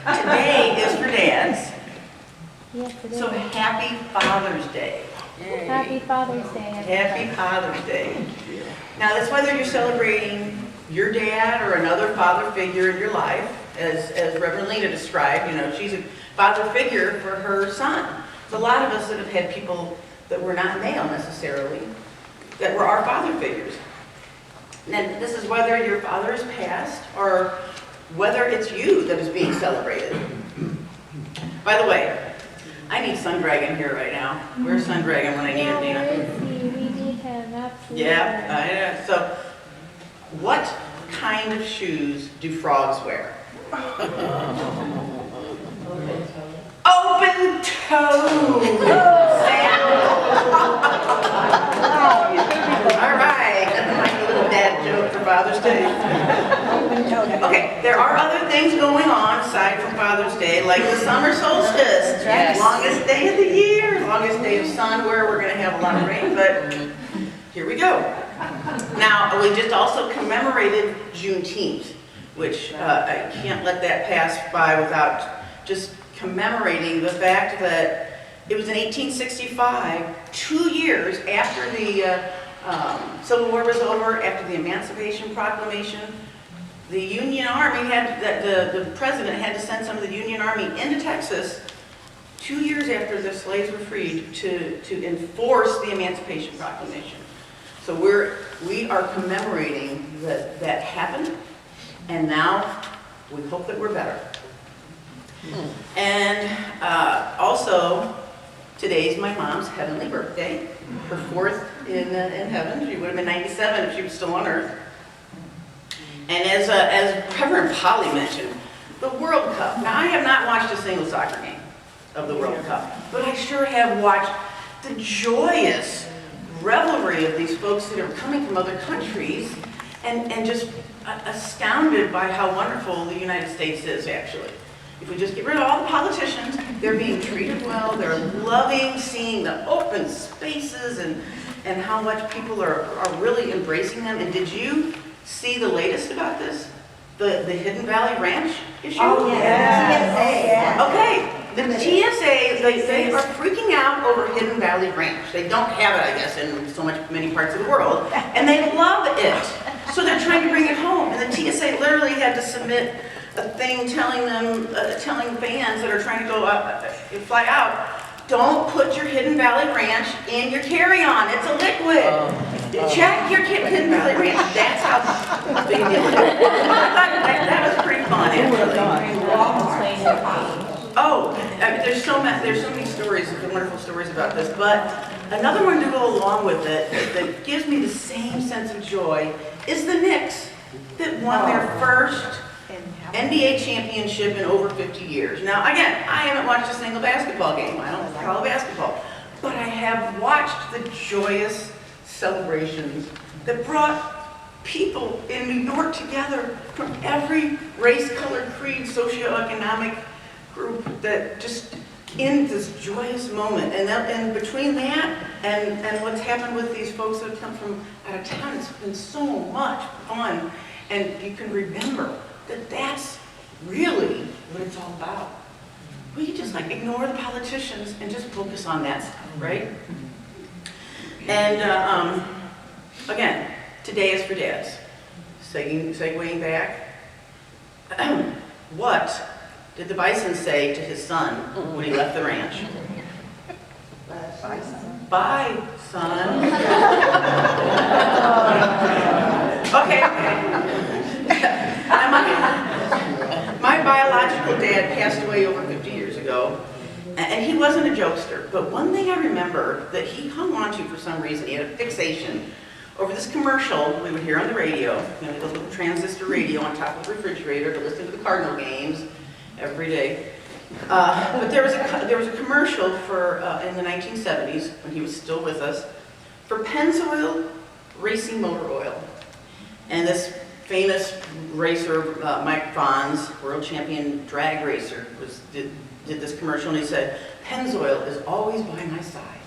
Today is for dads. Yes, it is. So happy Father's Day. Happy Father's Day. Happy Father's Day. Now that's whether you're celebrating your dad or another father figure in your life, as Reverend Lena described, she's a father figure for her son. There's a lot of us that have had people that were not male necessarily, that were our father figures. And this is whether your father is passed or whether it's you that is being celebrated. By the way, I need Sun Dragon here right now. Where's Sun Dragon when I need him, Dina? Where is he? We need him, absolutely. Yeah, I know. So, what kind of shoes do frogs wear? Open toe All right, that's like a little dad joke for Father's Day. Okay, there are other things going on aside from Father's Day, like the summer solstice, longest day of the year, longest day of sun, where we're going to have a lot of rain, but here we go. Now, we just also commemorated Juneteenth, which I can't let that pass by without just commemorating the fact that it was in 1865, 2 years after the Civil War was over, after the Emancipation Proclamation. The Union Army the president had to send some of the Union Army into Texas 2 years after the slaves were freed to enforce the Emancipation Proclamation. So we are commemorating that happened, and now we hope that we're better. And also, today's my mom's heavenly birthday, her 4th in heaven. She would have been 97 if she was still on earth. And as Reverend Polly mentioned, the World Cup. Now, I have not watched a single soccer game of the World Cup, but I sure have watched the joyous revelry of these folks that are coming from other countries and just astounded by how wonderful the United States is, actually. If we just get rid of all the politicians, they're being treated well, they're loving seeing the open spaces and how much people are really embracing them. And did you see the latest about this? The Hidden Valley Ranch issue? Oh, yeah. Okay, the TSA, they are freaking out over Hidden Valley Ranch. They don't have it, I guess, in many parts of the world, and they love it. So they're trying to bring it home, and the TSA literally had to submit a thing telling fans that are trying to go fly out, don't put your Hidden Valley Ranch in your carry-on. It's a liquid. Check your Hidden Valley Ranch. That's how they deal with it. I thought that was pretty fun, actually. Oh, I mean, there's so many stories, wonderful stories about this, but another one to go along with it that gives me the same sense of joy is the Knicks that won their first NBA championship in over 50 years. Now, again, I haven't watched a single basketball game. I don't follow basketball. But I have watched the joyous celebrations that brought people in New York together from every race, color, creed, socioeconomic group, that just in this joyous moment. And between that and what's happened with these folks that have come from out of town, it's been so much fun. And you can remember that's really what it's all about. We can just ignore the politicians and just focus on that stuff, right? And again, today is for dads. Segueing back, what did the bison say to his son when he left the ranch? Bye, son. Okay. My biological dad passed away over 50 years ago, and he wasn't a jokester, but one thing I remember that he hung on to for some reason, he had a fixation over this commercial we would hear on the radio, the little transistor radio on top of the refrigerator to listen to the Cardinal games every day. But there was a commercial for in the 1970s, when he was still with us, for Pennzoil Racing Motor Oil. And this famous racer, Mike Fonz, world champion drag racer, did this commercial, and he said, Pennzoil is always by my side.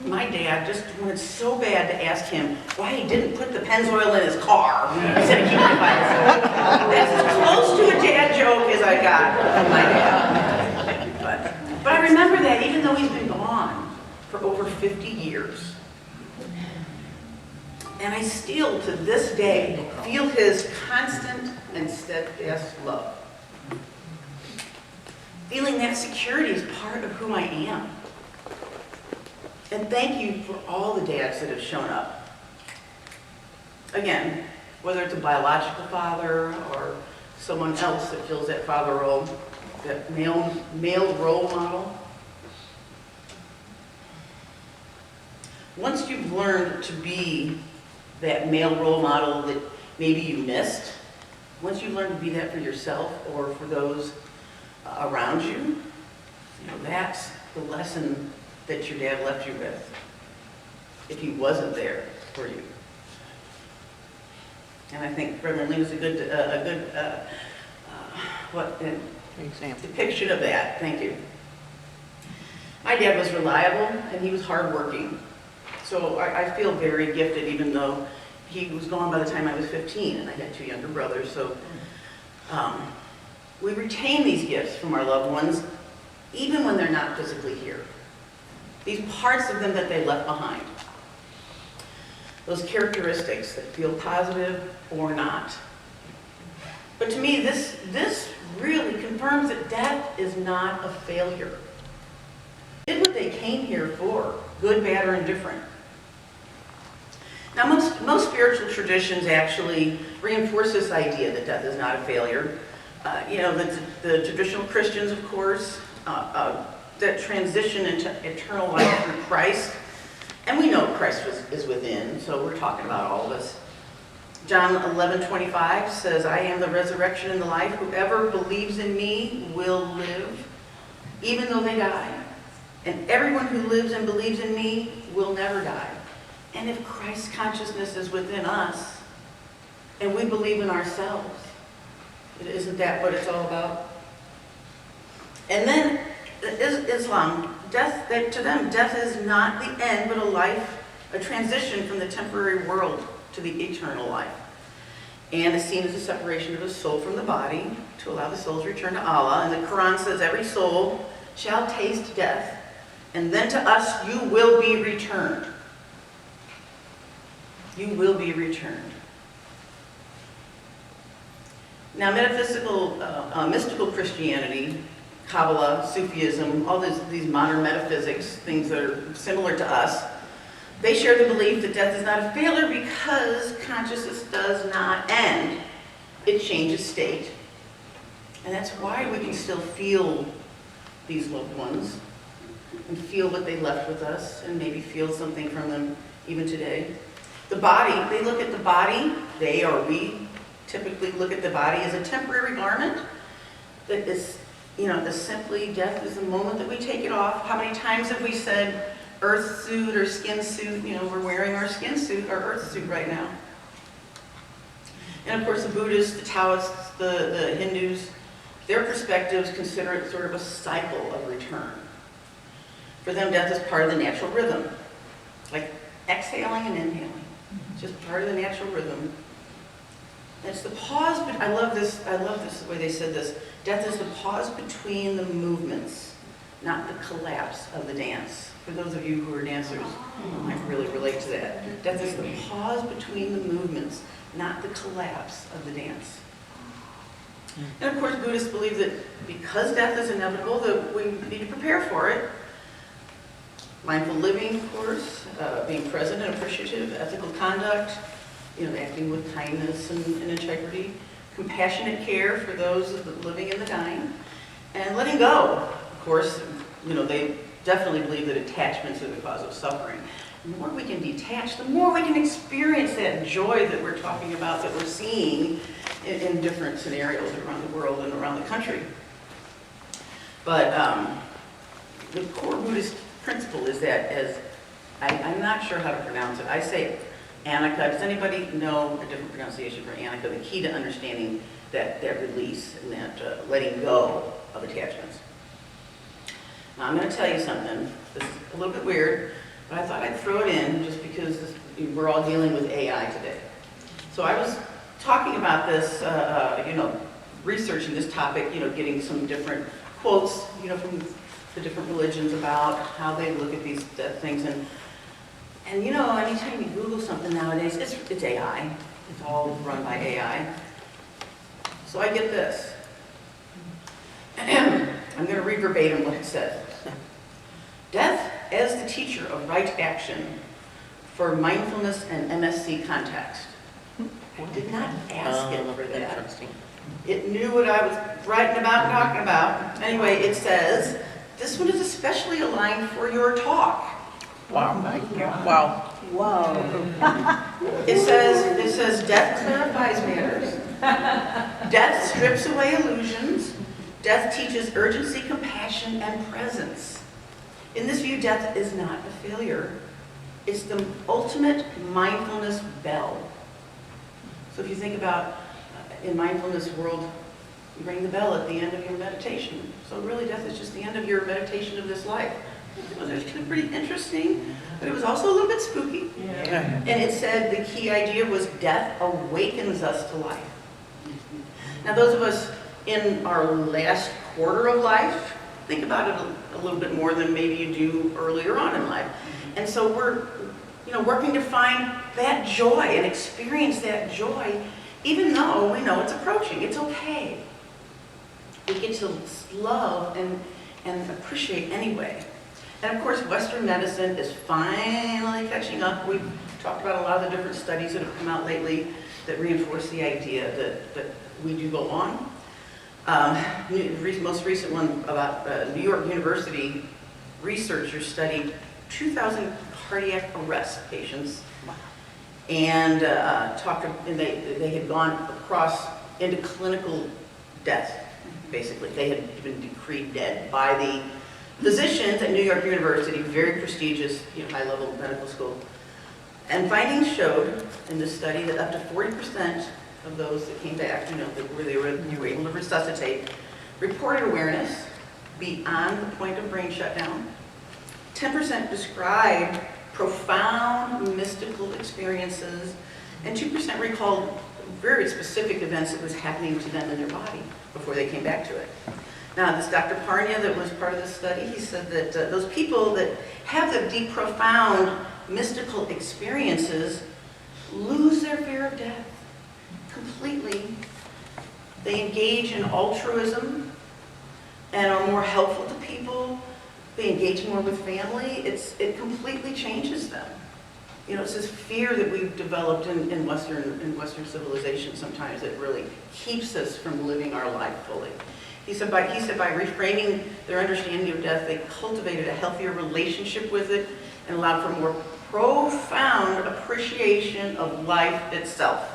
My dad just wanted so bad to ask him why he didn't put the Pennzoil in his car instead of keeping it by himself. That's as close to a dad joke as I got from my dad. But I remember that even though he's been gone for over 50 years. And I still, to this day, feel his constant and steadfast love. Feeling that security is part of who I am. And thank you for all the dads that have shown up. Again, whether it's a biological father or someone else that fills that father role, that male role model. Once you've learned to be that male role model that maybe you missed, once you learn to be that for yourself or for those around you, that's the lesson that your dad left you with, if he wasn't there for you. And I think Reverend Lee was a good depiction of that. Thank you. My dad was reliable and he was hardworking. So I feel very gifted, even though he was gone by the time I was 15 and I had 2 younger brothers. So we retain these gifts from our loved ones, even when they're not physically here. These parts of them that they left behind. Those characteristics that feel positive or not. But to me, this really confirms that death is not a failure. They did what they came here for, good, bad, or indifferent. Now, most spiritual traditions actually reinforce this idea that death is not a failure. The traditional Christians, of course, that transition into eternal life through Christ. And we know Christ is within, so we're talking about all of us. John 11:25 says, I am the resurrection and the life. Whoever believes in me will live, even though they die. And everyone who lives and believes in me will never die. And if Christ's consciousness is within us, and we believe in ourselves, isn't that what it's all about? And then Islam, to them, death is not the end, but a transition from the temporary world to the eternal life. And is seen as a separation of the soul from the body to allow the soul to return to Allah. And the Quran says, every soul shall taste death, and then to us you will be returned. You will be returned. Now, metaphysical, mystical Christianity, Kabbalah, Sufism, all these modern metaphysics, things that are similar to us, they share the belief that death is not a failure because consciousness does not end. It changes state. And that's why we can still feel these loved ones and feel what they left with us and maybe feel something from them even today. The body, they look at the body, we typically look at the body as a temporary garment that is, simply death is the moment that we take it off. How many times have we said earth suit or skin suit? We're wearing our skin suit, our earth suit right now. And of course the Buddhists, the Taoists, the Hindus, their perspectives consider it sort of a cycle of return. For them, death is part of the natural rhythm, like exhaling and inhaling. It's just part of the natural rhythm. And it's the pause, but I love this the way they said this. Death is the pause between the movements, not the collapse of the dance. For those of you who are dancers, you might really relate to that. Death is the pause between the movements, not the collapse of the dance. And of course, Buddhists believe that because death is inevitable, that we need to prepare for it. Mindful living, of course, being present and appreciative, ethical conduct, acting with kindness and integrity, compassionate care for those living and the dying, and letting go. Of course, they definitely believe that attachments are the cause of suffering. The more we can detach, the more we can experience that joy that we're talking about, that we're seeing in different scenarios around the world and around the country. But the core Buddhist principle is that, I'm not sure how to pronounce it, I say Anicca. Does anybody know a different pronunciation for Anicca? The key to understanding that release and that letting go of attachments. Now, I'm going to tell you something. This is a little bit weird, but I thought I'd throw it in just because we're all dealing with AI today. So I was talking about this, researching this topic, getting some different quotes, from the different religions about how they look at these things. And anytime you Google something nowadays, it's AI. It's all run by AI. So I get this. I'm going to read verbatim what it says. Death as the teacher of right action for mindfulness and MSC context. I did not ask it for that. Interesting. It knew what I was writing about and talking about. Anyway, it says, this one is especially aligned for your talk. Wow. Wow. Whoa. It says, death clarifies matters. Death strips away illusions. Death teaches urgency, compassion, and presence. In this view, death is not a failure. It's the ultimate mindfulness bell. So if you think about, in mindfulness world, you ring the bell at the end of your meditation. So really, death is just the end of your meditation of this life. It was actually pretty interesting, but it was also a little bit spooky. Yeah. And it said the key idea was death awakens us to life. Now those of us in our last quarter of life, think about it a little bit more than maybe you do earlier on in life. And so we're, working to find that joy and experience that joy, even though we know it's approaching. It's okay. We get to love and appreciate anyway. And of course, Western medicine is finally catching up. We've talked about a lot of the different studies that have come out lately that reinforce the idea that we do go on. Most recent one about New York University researchers studied 2,000 cardiac arrest patients, and they had gone across into clinical death. Basically, they had been decreed dead by the physicians at New York University, very prestigious, high-level medical school. And findings showed in this study that up to 40% of those that came back, where they were able to resuscitate, reported awareness beyond the point of brain shutdown. 10% described profound mystical experiences, and 2% recalled very specific events that was happening to them in their body before they came back to it. Now, this Dr. Parnia that was part of this study, he said that those people that have the deep, profound mystical experiences lose their fear of death completely. They engage in altruism and are more helpful to people. They engage more with family. It completely changes them. It's this fear that we've developed in Western civilization sometimes that really keeps us from living our life fully. He said by reframing their understanding of death, they cultivated a healthier relationship with it and allowed for more profound appreciation of life itself.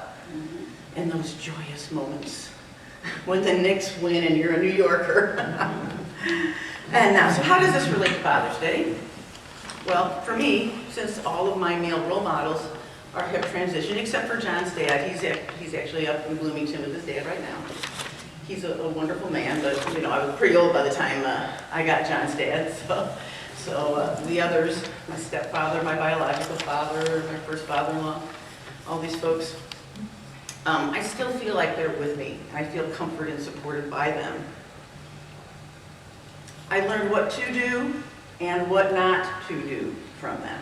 And those joyous moments when the Knicks win and you're a New Yorker. And now, so how does this relate to Father's Day? Well, for me, since all of my male role models are hip transition, except for John's dad, he's actually up in Bloomington with his dad right now. He's a wonderful man, but I was pretty old by the time I got John's dad. So the others, my stepfather, my biological father, my first father-in-law, all these folks, I still feel like they're with me. I feel comforted and supported by them. I learned what to do and what not to do from them.